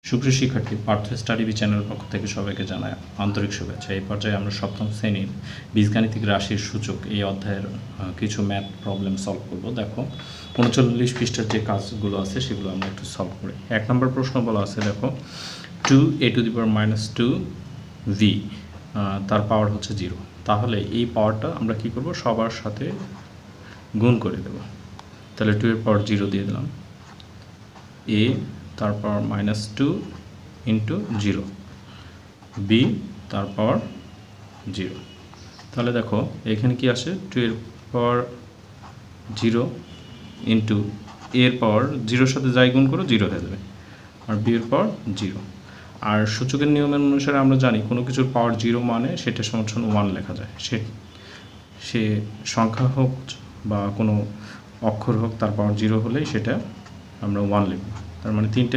সুপ্রিয় শিক্ষার্থী, Partha study B চ্যানেলের পক্ষ থেকে সবাইকে জানায় আন্তরিক শুভেচ্ছা। এই পর্যায়ে আমরা সপ্তম শ্রেণীর বীজগাণিতিক রাশির সূচক এই অধ্যায়ের কিছু ম্যাথ প্রবলেম সলভ করব। দেখো 39 পৃষ্ঠার যে কাজগুলো আছে সেগুলো আমরা একটু সলভ করি। 1 নম্বর প্রশ্ন বলা আছে, দেখো 2a⁻⁻2v তার পাওয়ার হচ্ছে 0। তাহলে এই পাওয়ারটা আমরা কি করব, সবার সাথে গুণ করে দেব। তাহলে 2 এর পাওয়ার 0 দিয়ে দিলাম, a তার পাওয়ার -2 ইন্টু 0, b তার পাওয়ার 0। তাহলে দেখো এখানে কি আসে, 2 এর পাওয়ার 0 ইন্টু এর পাওয়ার 0-র সাথে যাই গুণ করো 0 হয়ে যাবে, আর b এর পাওয়ার 0। আর সূচকের নিয়মের অনুসারে আমরা জানি কোনো কিছুর পাওয়ার 0 মানে সেটা সমান 1 লেখা যায়। সে সংখ্যা হোক বা কোনো অক্ষর হোক, তার পাওয়ার 0 হলেই সেটা আমরা 1 লিখব। তার মানে তিনটা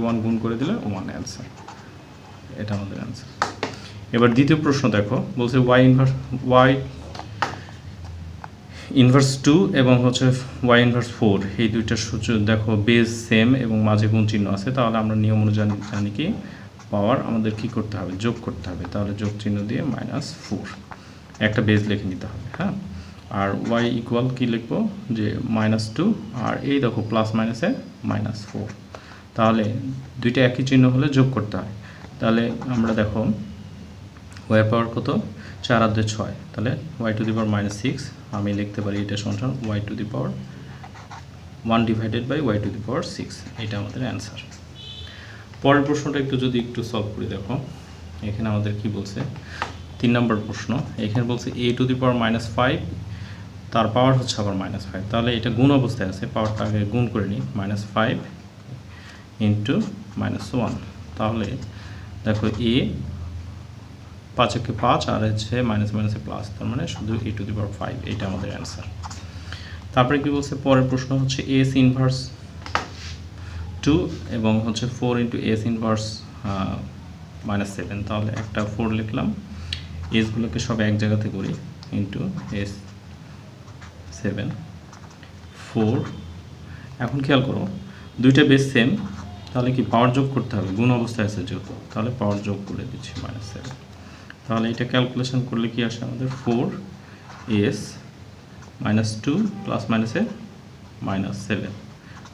1 গুণ করে দিলে 1 অ্যান্সার। এটা আমাদের অ্যান্সার। এবার দ্বিতীয় প্রশ্ন দেখো, বলছে y ইনভার্স 2 এবং হচ্ছে y ইনভার্স 4 এই দুইটা সূচক দেখো বেস সেম এবং মাঝে গুণ চিহ্ন আছে। তাহলে আমরা নিয়ম অনুযায়ী জানি কি পাওয়ার আমাদের কি করতে হবে, যোগ করতে হবে। তাহলে যোগ চিহ্ন দিয়ে -4 একটা বেস লিখে নিতে হবে। হ্যাঁ, আর y ইকুয়াল কি লিখবো, যে -2, আর এই দেখো প্লাস মাইনাসে -4। তাহলে দুইটা একই চিহ্ন হলে যোগ করতে হয়। তাহলে আমরা দেখো y পাওয়ার কত, 4 আর 2 6, তাহলে y⁻⁻6 আমি লিখতে পারি এটা সমান y⁻1 / y⁻6। এটা আমাদের অ্যান্সার। পরের প্রশ্নটা একটু সলভ করি। দেখো এখানে আমাদের কি বলছে, 3 নম্বর প্রশ্ন। এখানে বলছে a⁻5 তার পাওয়ার হচ্ছে আবার -5। তাহলে এটা গুণ অবস্থায় আছে, পাওয়ারটা আগে গুণ করে নিই, -5 ইন্টু -1। তাহলে দেখো a 5 একে 5 আর হচ্ছে মাইনাসে প্লাস, তার মানে শুধু a⁵। এটা আমাদের অ্যান্সার। তারপরে কি বলছে, পরের প্রশ্ন হচ্ছে s ইনভার্স 2 এবং হচ্ছে 4 ইন্টু s ইনভার্স -7। তাহলে একটা 4 লিখলাম, এসগুলোকে সব এক জায়গাতে করি, ইন্টু s7 4। এখন খেয়াল করো দুইটা বেস সেম, তাহলে কি পাওয়ার যোগ করতে হবে, গুণ অবস্থায় আছে যেহেতু, তাহলে পাওয়ার যোগ করে দিচ্ছি -7। তাহলে এটা ক্যালকুলেশন করলে কি আসে আমাদের, 4s -2 প্লাস মাইনাসে -7।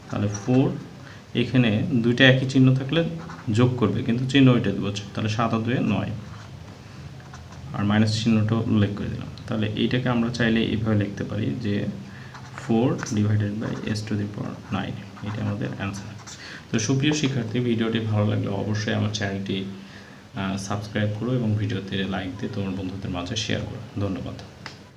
তাহলে 4, এখানে দুইটা একই চিহ্ন থাকলে যোগ করবে, কিন্তু চিহ্ন ওইটা দেবো, তাহলে 7 আর 2 9, আর মাইনাস চিহ্নটা উল্লেখ করে দিলাম। তাহলে এইটাকে আমরা চাইলে এইভাবে লিখতে পারি যে 4/s⁹9। এটা আমাদের অ্যান্সার। তো সুপ্রিয় শিক্ষার্থী, ভিডিওটি ভালো লাগলে অবশ্যই আমার চ্যানেলটি সাবস্ক্রাইব করো এবং ভিডিওতে লাইক দিয়ে তোমার বন্ধুদের মাঝে শেয়ার করো। ধন্যবাদ।